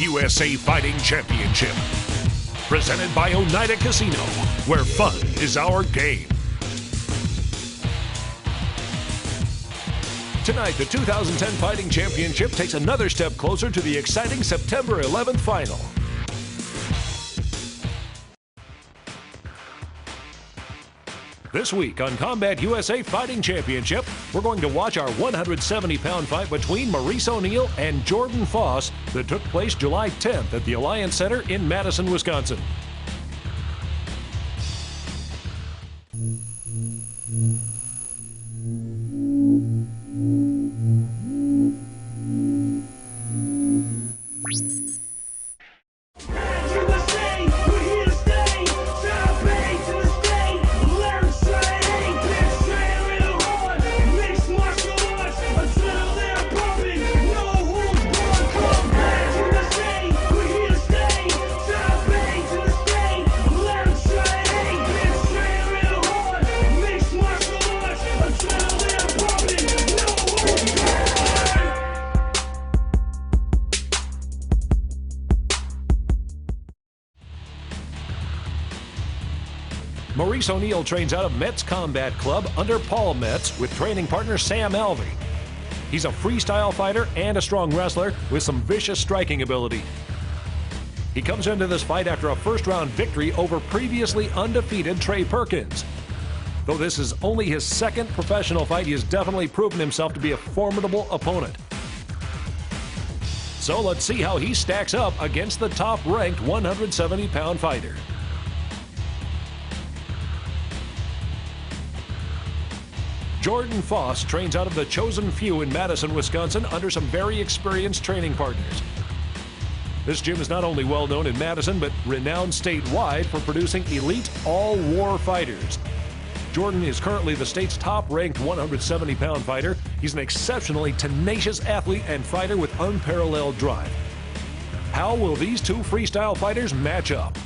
USA Fighting Championship. Presented by Oneal Casino, where fun is our game. Tonight, the 2010 Fighting Championship takes another step closer to the exciting September 11th final. This week on Combat USA Fighting Championship, we're going to watch our 170-pound fight between Maurice Oneal and Jordan Foss that took place July 10th at the Alliance Center in Madison, Wisconsin. Maurice Oneal trains out of Metz Combat Club under Paul Metz with training partner Sam Alvey. He's a freestyle fighter and a strong wrestler with some vicious striking ability. He comes into this fight after a first-round victory over previously undefeated Trey Perkins. Though this is only his second professional fight, he has definitely proven himself to be a formidable opponent. So let's see how he stacks up against the top-ranked 170-pound fighter. Jordan Foss trains out of the Chosen Few in Madison, Wisconsin under some very experienced training partners. This gym is not only well known in Madison, but renowned statewide for producing elite all-war fighters. Jordan is currently the state's top-ranked 170-pound fighter. He's an exceptionally tenacious athlete and fighter with unparalleled drive. How will these two freestyle fighters match up?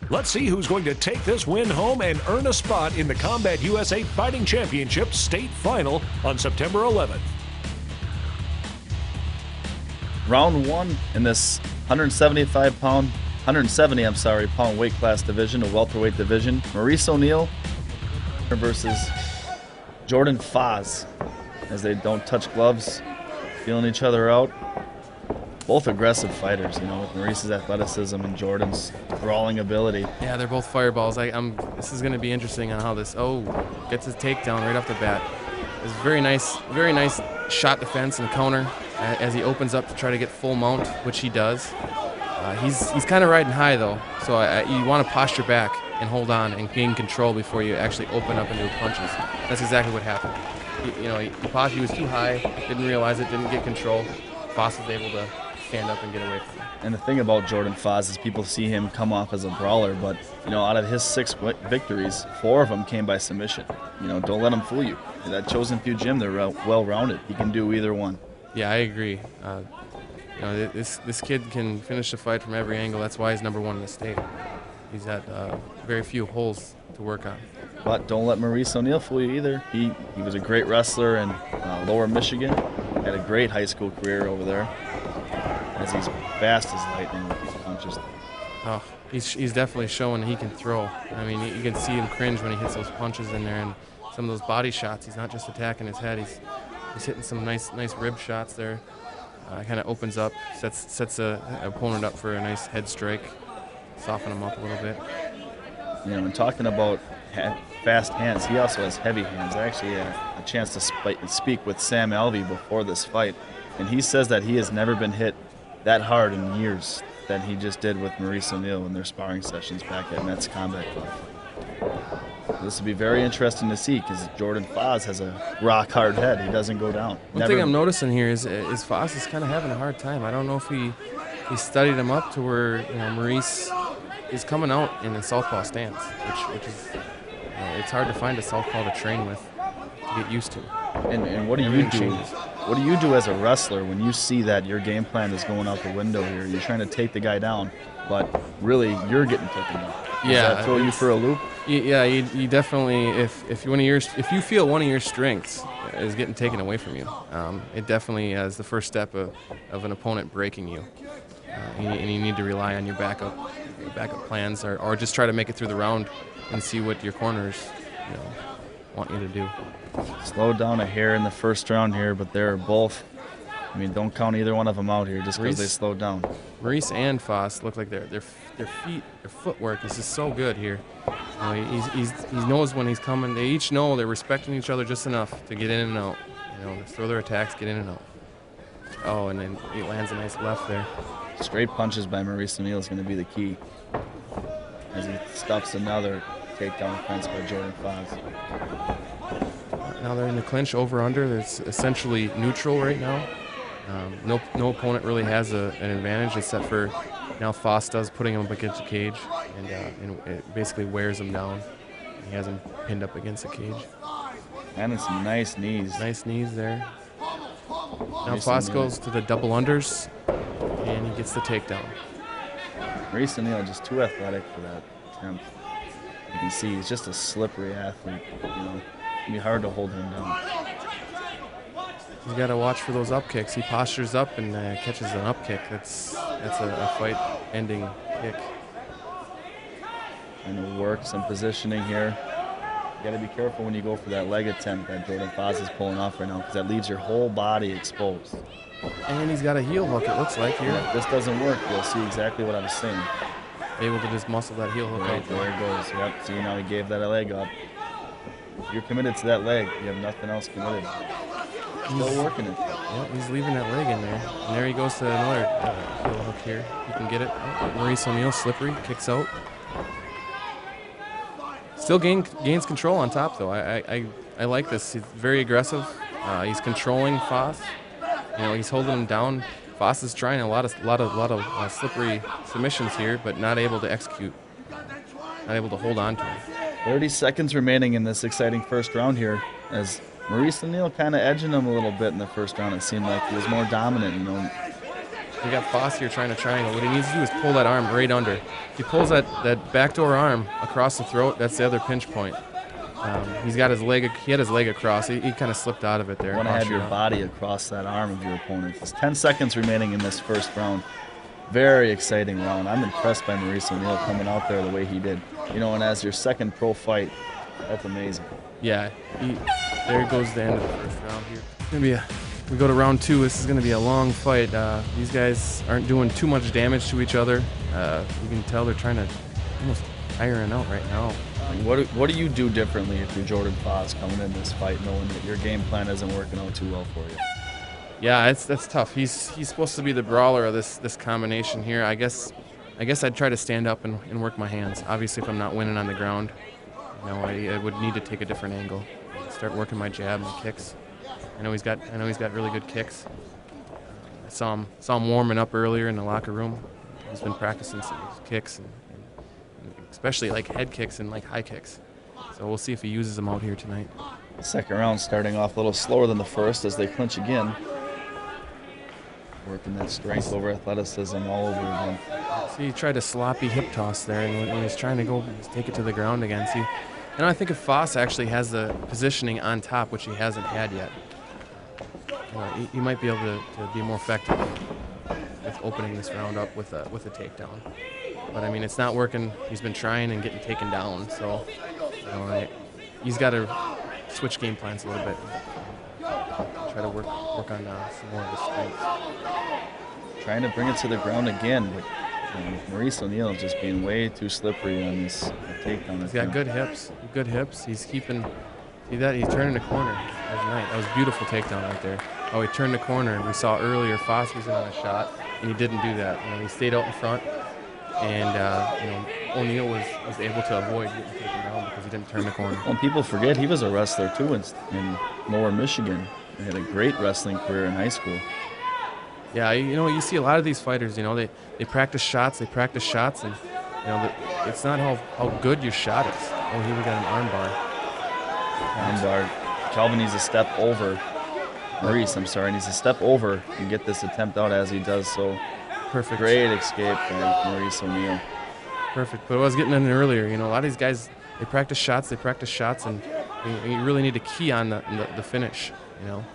Let's see who's going to take this win home and earn a spot in the Combat USA Fighting Championship State Final on September 11th. Round one in this 170 pound weight class division, a welterweight division. Maurice Oneal versus Jordan Foss, as they don't touch gloves, feeling each other out. Both aggressive fighters, you know, with Maurice's athleticism and Jordan's brawling ability. Yeah, they're both fireballs. This is going to be interesting on how this. Oh, gets his takedown right off the bat. It's very nice shot defense and counter as he opens up to try to get full mount, which he does. He's kind of riding high though, so you want to posture back and hold on and gain control before you actually open up into punches. That's exactly what happened. He was too high, didn't realize it, didn't get control. Foss was able to stand up and get away from him. And the thing about Jordan Foss is people see him come off as a brawler, but out of his 6 victories, 4 of them came by submission. Don't let him fool you. That Chosen Few gym, they're well-rounded. He can do either one. Yeah, I agree. This kid can finish the fight from every angle. That's why he's #1 in the state. He's had very few holes to work on. But don't let Maurice Oneal fool you either. He was a great wrestler in Lower Michigan. Had a great high school career over there. As he's fast as lightning with his punches. Oh, he's definitely showing he can throw. I mean, you can see him cringe when he hits those punches in there, and some of those body shots. He's not just attacking his head. He's hitting some nice rib shots there. Kind of opens up, sets the opponent up for a nice head strike, soften him up a little bit. And talking about fast hands, he also has heavy hands. I actually had a chance to speak with Sam Alvey before this fight, and he says that he has never been hit that hard in years than he just did with Maurice Oneal in their sparring sessions back at Metz Combat Club. This will be very interesting to see because Jordan Foss has a rock-hard head. He doesn't go down. One thing I'm noticing here is Foss is kind of having a hard time. I don't know if he studied him up to where Maurice is coming out in a southpaw stance, which is it's hard to find a southpaw to train with, to get used to. And what do you do? what do you do as a wrestler when you see that your game plan is going out the window here? You're trying to take the guy down, but really you're getting taken down. Does that throw you for a loop? Yeah, you definitely, if you feel one of your strengths is getting taken away from you, it definitely is the first step of an opponent breaking you, and you need to rely on your backup plans, or just try to make it through the round and see what your corners want you to do. Slowed down a hair in the first round here, but they're both. I mean, don't count either one of them out here just because they slowed down. Murice and Foss look like their footwork is just so good here. He knows when he's coming. They each know they're respecting each other just enough to get in and out. Throw their attacks, get in and out. Oh, and then he lands a nice left there. Straight punches by Murice Oneal is going to be the key as he stuffs another takedown offense by Jordan Foss. Now they're in the clinch over-under. It's essentially neutral right now. No opponent really has an advantage except for now Foss does, putting him up against the cage, and it basically wears him down. He has him pinned up against the cage. And some nice knees. Nice knees there. Now Foss goes to the double unders, and he gets the takedown. Murice Oneal just too athletic for that attempt. You can see he's just a slippery athlete. It'd be hard to hold him down. You got to watch for those up kicks. He postures up and catches an up kick. That's a fight-ending kick. Trying to work some positioning here. You got to be careful when you go for that leg attempt that Jordan Foss is pulling off right now, because that leaves your whole body exposed. And he's got a heel hook, it looks like here. Yeah, if this doesn't work, you'll see exactly what I was saying. Able to just muscle that heel hook out. There it goes. Yep. See, now he gave that a leg up. If you're committed to that leg, you have nothing else committed. Still working it. Yep, he's leaving that leg in there. And there he goes to another heel hook here. He can get it. Murice Oneal, slippery, kicks out. Still gains control on top, though. I like this. He's very aggressive. He's controlling Foss. He's holding him down. Foss is trying a lot of slippery submissions here, but not able to execute. Not able to hold on to him. 30 seconds remaining in this exciting first round here, as Murice Oneal kind of edging him a little bit in the first round. It seemed like he was more dominant. We got Foss here trying to triangle. What he needs to do is pull that arm right under. If he pulls that backdoor arm across the throat, that's the other pinch point. He's got his leg. He had his leg across. He kind of slipped out of it there. You want to have your body across that arm of your opponent. There's 10 seconds remaining in this first round. Very exciting round. I'm impressed by Murice Oneal coming out there the way he did. And as your second pro fight, that's amazing. Yeah, there goes the end of the first round here. We go to round two. This is going to be a long fight. These guys aren't doing too much damage to each other. You can tell they're trying to almost iron out right now. What do you do differently if you're Jordan Foss coming in this fight, knowing that your game plan isn't working out too well for you? Yeah, that's tough. He's supposed to be the brawler of this combination here. I guess I'd try to stand up and work my hands. Obviously, if I'm not winning on the ground, I would need to take a different angle. Start working my jab and kicks. I know he's got really good kicks. I saw him warming up earlier in the locker room. He's been practicing some kicks, and especially like head kicks and like high kicks. So we'll see if he uses them out here tonight. Second round starting off a little slower than the first as they clinch again. Working that strength over athleticism all over again. See, he tried a sloppy hip toss there, and when he's trying to go take it to the ground again. See, I think if Foss actually has the positioning on top, which he hasn't had yet, he might be able to be more effective with opening this round up with a takedown. But I mean, it's not working. He's been trying and getting taken down, so he's got to switch game plans a little bit. Try to work on some more of his strengths. Trying to bring it to the ground again, but Murice Oneal is just being way too slippery on this takedown. He's got good hips. He's keeping. See that? He's turning the corner. That was a beautiful takedown right there. Oh, he turned the corner, and we saw earlier Foss was in on a shot, and he didn't do that. He stayed out in front, and Oneal was able to avoid getting taken down because he didn't turn the corner. Well, people forget he was a wrestler too in Lower Michigan. He had a great wrestling career in high school. Yeah, you see a lot of these fighters. They practice shots, and it's not how good your shot is. Oh, here we got an arm bar. Calvin needs a step over. Murice, I'm sorry, needs to step over and get this attempt out as he does so. Perfect. Great escape by Murice Oneal. Perfect. But I was getting in earlier. You know, a lot of these guys, they practice shots, and you really need to key on the finish. You know,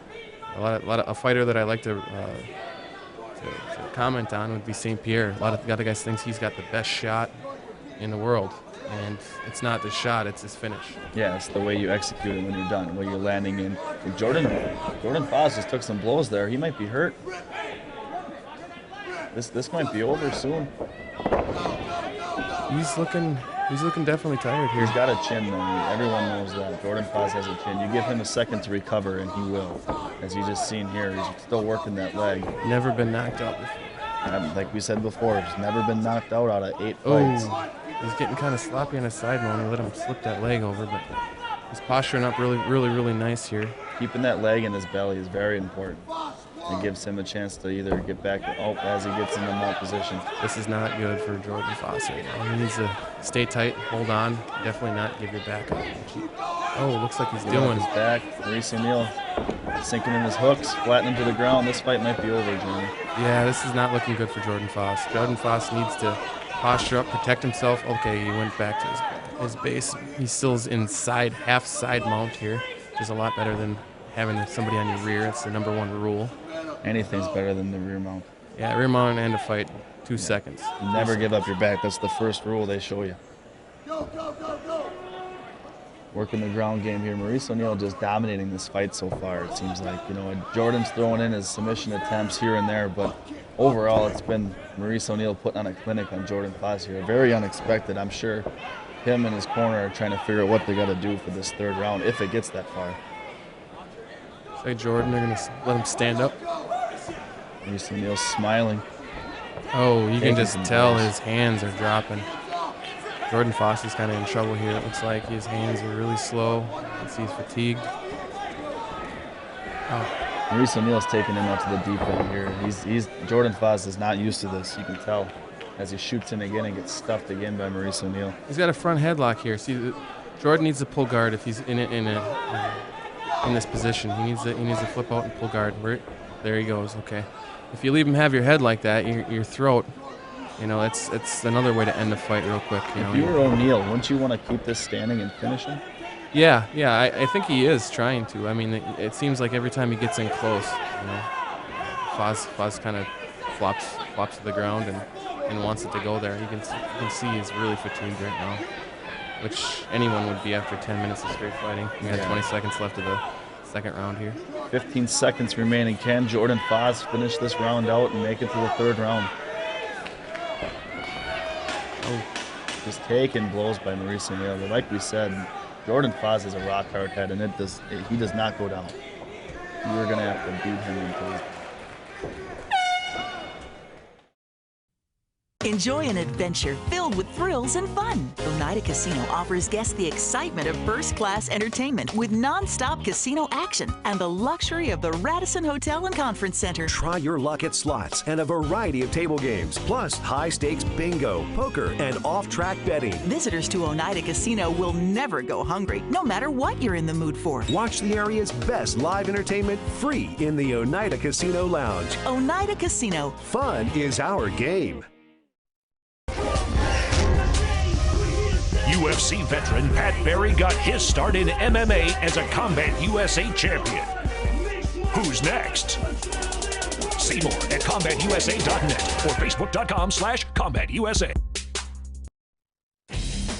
a fighter that I like to comment on would be St. Pierre. A lot of the other guys thinks he's got the best shot in the world, and it's not the shot, it's his finish. Yeah, it's the way you execute it when you're done, where you're landing in. And Jordan Foss just took some blows there. He might be hurt. This might be over soon. He's looking definitely tired here. He's got a chin, though. Everyone knows that. Jordan Foss has a chin. You give him a second to recover, and he will. As you just seen here, he's still working that leg. Never been knocked out before. Like we said before, he's never been knocked out of 8 fights. Oh, he's getting kind of sloppy on his side mount. He let him slip that leg over, but he's posturing up really nice here. Keeping that leg in his belly is very important. It gives him a chance to either get back as he gets in the mount position. This is not good for Jordan Foss right now. He needs to stay tight, hold on, definitely not give your back up. Oh, looks like he's doing. His back. Murice Oneal sinking in his hooks, flattening him to the ground. This fight might be over, Jimmy. Yeah, this is not looking good for Jordan Foss. Jordan Foss needs to posture up, protect himself. Okay, he went back to his base. He still's inside, half side mount here, which is a lot better than having somebody on your rear. It's the #1 rule. Anything's better than the rear mount. Yeah, rear mount and a fight, 2 seconds. You never give up your back. That's the first rule they show you. Working the ground game here. Murice Oneal just dominating this fight so far, it seems like. You know, Jordan's throwing in his submission attempts here and there, but overall it's been Murice Oneal putting on a clinic on Jordan Foss here. Very unexpected. I'm sure him and his corner are trying to figure out what they got to do for this 3rd round, if it gets that far. Say Jordan, they're going to let him stand up. Murice Oneal's smiling. Oh, you can just tell his hands are dropping. Jordan Foss is kind of in trouble here. It looks like his hands are really slow. Let's see, he's fatigued. Oh. Murice Oneal's taking him out to the deep end here. Jordan Foss is not used to this. You can tell as he shoots in again and gets stuffed again by Murice Oneal. He's got a front headlock here. See, Jordan needs to pull guard if he's in this position. He needs to flip out and pull guard. There he goes. Okay. If you leave him have your head like that, your throat. You know, it's another way to end the fight real quick. If you were O'Neal, wouldn't you want to keep this standing and finish him? Yeah, I think he is trying to. I mean, it seems like every time he gets in close, you know, Foz kind of flops to the ground and wants it to go there. You can see he's really fatigued right now, which anyone would be after 10 minutes of straight fighting. We got 20 seconds left of the 2nd round here. 15 seconds remaining. Can Jordan Foss finish this round out and make it to the 3rd round? Oh. Just taking blows by Murice Oneal. But like we said, Jordan Foss is a rock hard head, and he does not go down. You're going to have to beat him until he's... Enjoy an adventure filled with thrills and fun. Oneida Casino offers guests the excitement of first-class entertainment with non-stop casino action and the luxury of the Radisson Hotel and Conference Center. Try your luck at slots and a variety of table games, plus high-stakes bingo, poker, and off-track betting. Visitors to Oneida Casino will never go hungry, no matter what you're in the mood for. Watch the area's best live entertainment free in the Oneida Casino Lounge. Oneida Casino. Fun is our game. UFC veteran Pat Barry got his start in MMA as a Combat USA champion. Who's next? See more at CombatUSA.net or Facebook.com/CombatUSA.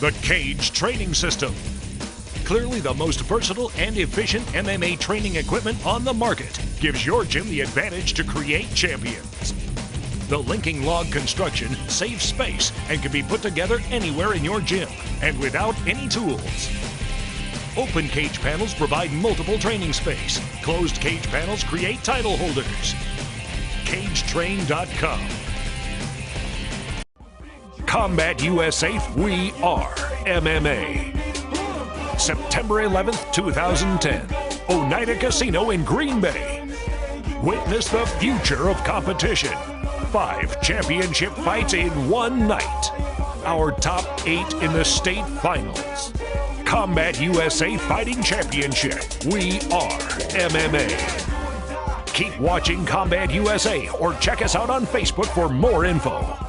The Cage Training System. Clearly the most versatile and efficient MMA training equipment on the market, gives your gym the advantage to create champions. The linking log construction saves space and can be put together anywhere in your gym and without any tools. Open cage panels provide multiple training space. Closed cage panels create title holders. CageTrain.com. Combat USA, we are MMA. September 11th, 2010. Oneida Casino in Green Bay. Witness the future of competition. 5 championship fights in one night. Our top 8 in the state finals. Combat USA Fighting Championship. We are MMA. Keep watching Combat USA or check us out on Facebook for more info.